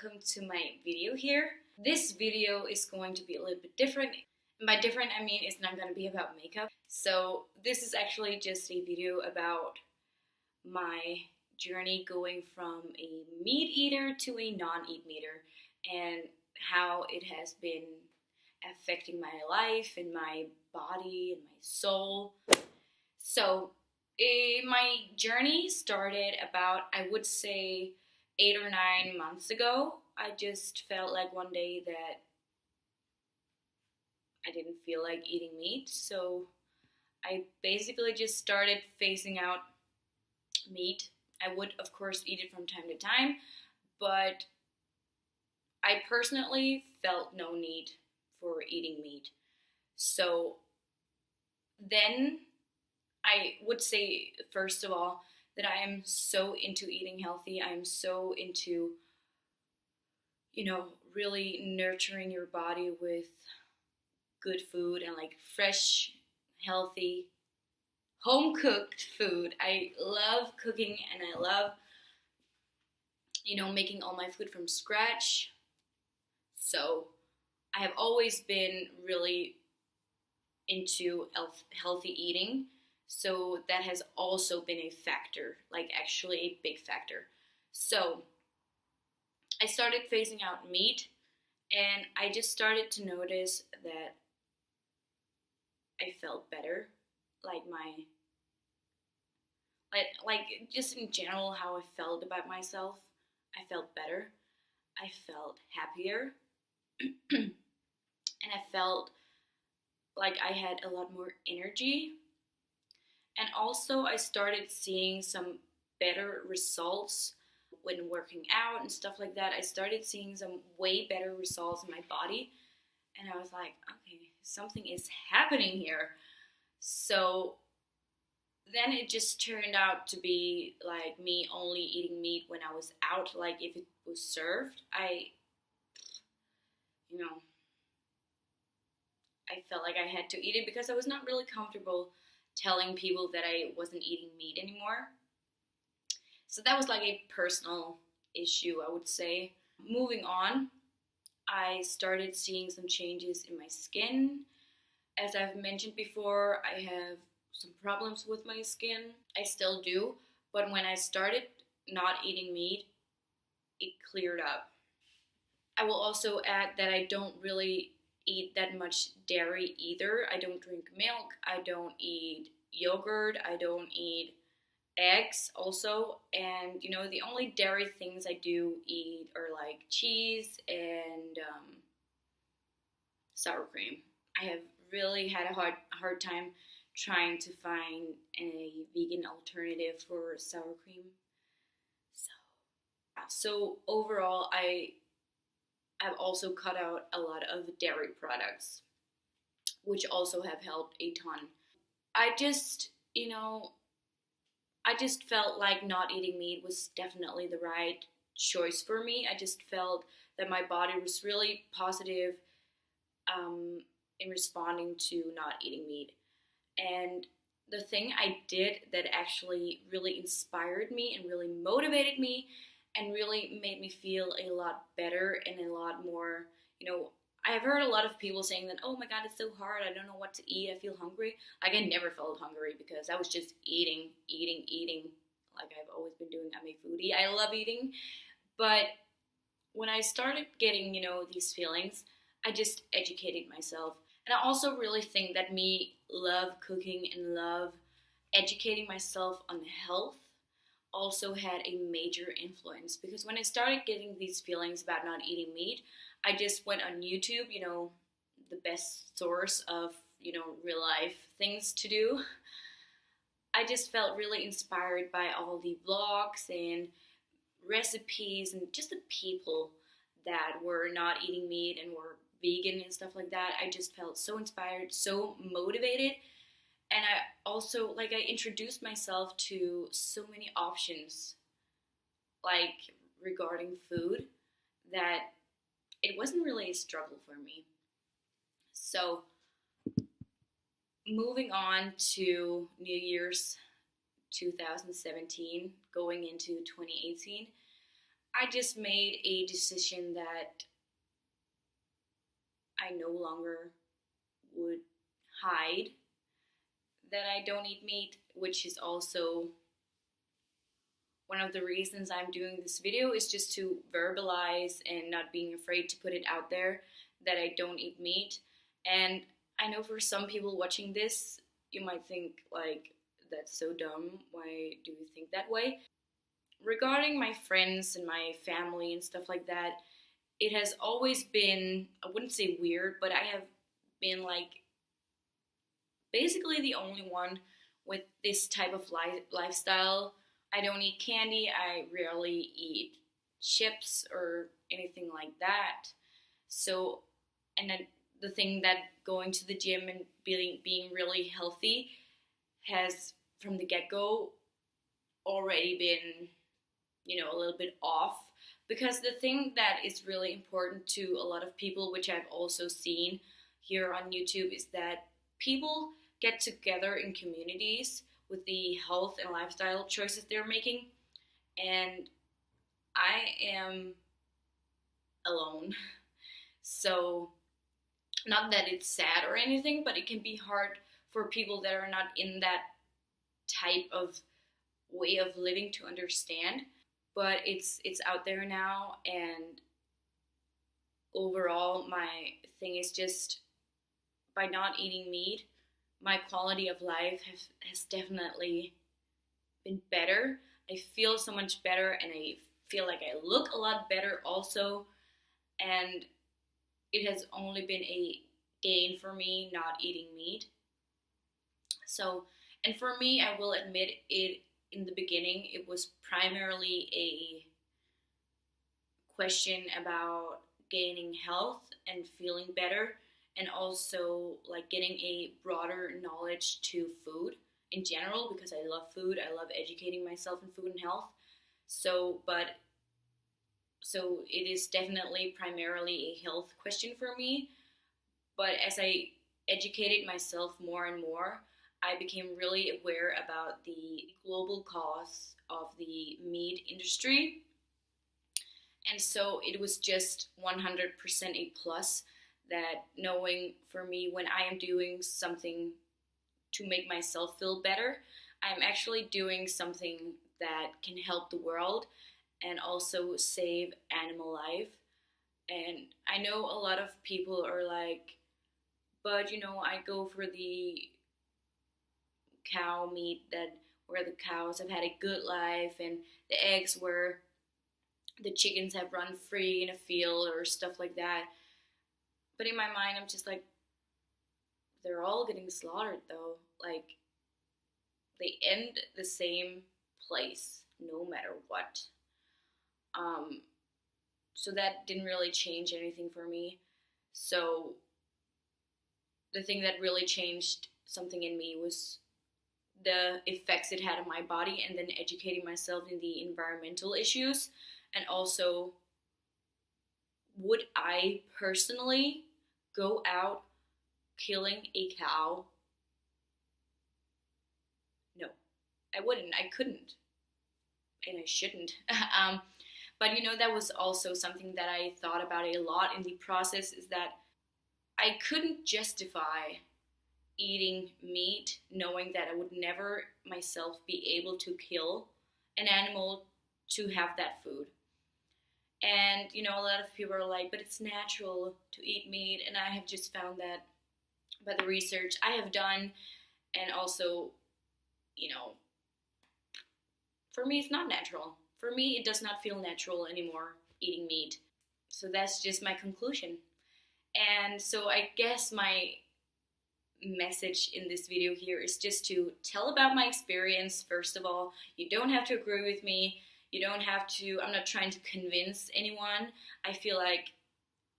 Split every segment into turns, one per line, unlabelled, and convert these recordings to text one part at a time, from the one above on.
welcome to my video here. This video is going to be a little bit different. And by different, I mean it's not going to be about makeup. So this is actually just a video about my journey going from a meat eater to a non-eat eater and how it has been affecting my life and my body and my soul. So my journey started about, I would say, 8 or 9 months ago. I just felt like one day that I didn't feel like eating meat, so I basically just started phasing out meat. I would, of course, eat it from time to time, but I personally felt no need for eating meat. So then I would say, first of all, that I am so into eating healthy. I'm so into, really nurturing your body with good food and like fresh, healthy, home cooked food. I love cooking and I love, making all my food from scratch. So I have always been really into healthy eating. So that has also been a factor, like actually a big factor. So I started phasing out meat and I just started to notice that I felt better. Like just in general how I felt about myself. I felt better. I felt happier. And I felt like I had a lot more energy. And also I started seeing some better results when working out and stuff like that. I started seeing some way better results in my body. And I was like, okay, something is happening here. So then it just turned out to be like me only eating meat when I was out. Like if it was served, I felt like I had to eat it because I was not really comfortable telling people that I wasn't eating meat anymore. So that was like a personal issue, I would say. Moving on, I started seeing some changes in my skin. As I've mentioned before, I have some problems with my skin. I still do, but when I started not eating meat, it cleared up. I will also add that I don't really eat that much dairy either. I don't drink milk, I don't eat yogurt, I don't eat eggs also, and the only dairy things I do eat are like cheese and sour cream. I have really had a hard time trying to find a vegan alternative for sour cream. So overall, I've also cut out a lot of dairy products, which also have helped a ton. I just, I just felt like not eating meat was definitely the right choice for me. I just felt that my body was really positive in responding to not eating meat. And the thing I did that actually really inspired me and really motivated me and really made me feel a lot better and a lot more, I've heard a lot of people saying that, oh my God, it's so hard. I don't know what to eat. I feel hungry. Like I never felt hungry because I was just eating. Like I've always been doing. I'm a foodie. I love eating. But when I started getting, these feelings, I just educated myself. And I also really think that me love cooking and love educating myself on health also had a major influence, because when I started getting these feelings about not eating meat, I just went on YouTube, the best source of, real life things to do. I just felt really inspired by all the vlogs and recipes and just the people that were not eating meat and were vegan and stuff like that. I just felt so inspired, so motivated. And I also, I introduced myself to so many options, regarding food, that it wasn't really a struggle for me. So, moving on to New Year's 2017, going into 2018, I just made a decision that I no longer would hide that I don't eat meat, which is also one of the reasons I'm doing this video, is just to verbalize and not being afraid to put it out there that I don't eat meat. And I know for some people watching this, you might think like, that's so dumb, why do you think that way? Regarding my friends and my family and stuff like that, it has always been, I wouldn't say weird, but I have been like basically the only one with this type of lifestyle. I don't eat candy, I rarely eat chips or anything like that. So, and then the thing that going to the gym and being really healthy has from the get-go already been, a little bit off. Because the thing that is really important to a lot of people, which I've also seen here on YouTube, is that people get together in communities with the health and lifestyle choices they're making. And I am alone. So, not that it's sad or anything, but it can be hard for people that are not in that type of way of living to understand. But it's out there now, and overall my thing is just, by not eating meat, my quality of life has definitely been better. I feel so much better, and I feel like I look a lot better also. And it has only been a gain for me not eating meat. So, and for me, I will admit it, in the beginning, it was primarily a question about gaining health and feeling better, and also like getting a broader knowledge to food in general, because I love food. I love educating myself in food and health. So it is definitely primarily a health question for me. But as I educated myself more and more, I became really aware about the global costs of the meat industry. And so it was just 100% a plus, that knowing for me, when I am doing something to make myself feel better, I'm actually doing something that can help the world and also save animal life. And I know a lot of people are like, but I go for the cow meat, that where the cows have had a good life, and the eggs where the chickens have run free in a field or stuff like that. But in my mind, I'm just like, they're all getting slaughtered though. Like, they end the same place no matter what. So that didn't really change anything for me. So the thing that really changed something in me was the effects it had on my body, and then educating myself in the environmental issues. And also, would I personally go out killing a cow? No, I wouldn't. I couldn't. And I shouldn't. But that was also something that I thought about a lot in the process, is that I couldn't justify eating meat knowing that I would never myself be able to kill an animal to have that food. And a lot of people are like, but it's natural to eat meat. And I have just found that by the research I have done, and also, for me, it's not natural. For me, it does not feel natural anymore eating meat. So that's just my conclusion. And so I guess my message in this video here is just to tell about my experience. First of all, you don't have to agree with me. You don't have to, I'm not trying to convince anyone. I feel like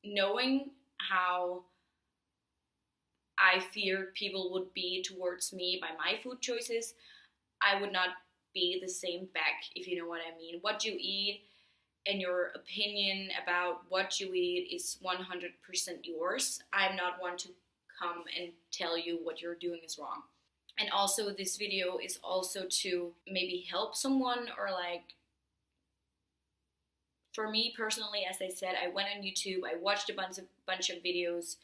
knowing how I feared people would be towards me by my food choices, I would not be the same back, if you know what I mean. What you eat and your opinion about what you eat is 100% yours. I'm not one to come and tell you what you're doing is wrong. And also, this video is also to maybe help someone, or like For me personally, as I said, I went on YouTube, I watched a bunch of videos,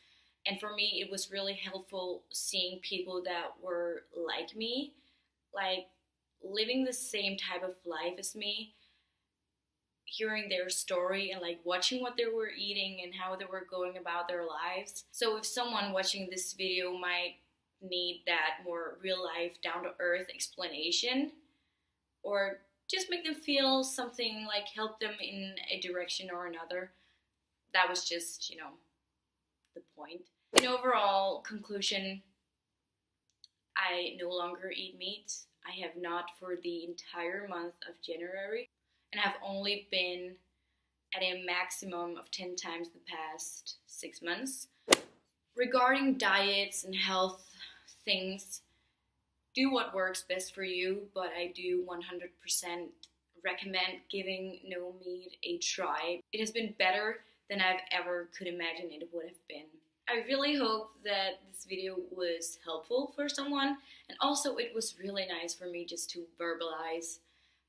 and for me it was really helpful seeing people that were like me, like living the same type of life as me, hearing their story and like watching what they were eating and how they were going about their lives. So if someone watching this video might need that more real life, down to earth explanation, or just make them feel something, like help them in a direction or another, that was just, the point. In overall conclusion, I no longer eat meat. I have not for the entire month of January, and I've only been at a maximum of 10 times the past 6 months. Regarding diets and health things, do what works best for you, but I do 100% recommend giving no meat a try. It has been better than I've ever could imagine it would have been. I really hope that this video was helpful for someone, and also it was really nice for me just to verbalize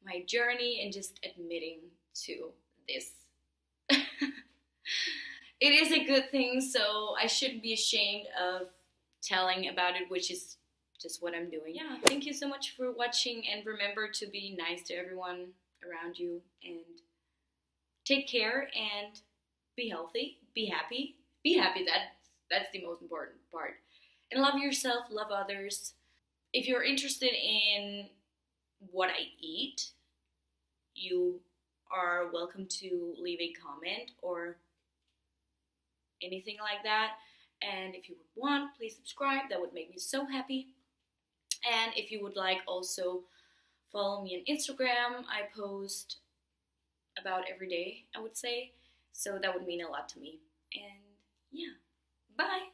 my journey and just admitting to this. It is a good thing, so I shouldn't be ashamed of telling about it, which is just what I'm doing. Yeah, thank you so much for watching, and remember to be nice to everyone around you, and take care, and be healthy, be happy. Be happy, that's the most important part. And love yourself, love others. If you're interested in what I eat, you are welcome to leave a comment or anything like that. And if you would want, please subscribe. That would make me so happy. And if you would like, also follow me on Instagram. I post about every day, I would say. So that would mean a lot to me. And yeah, bye.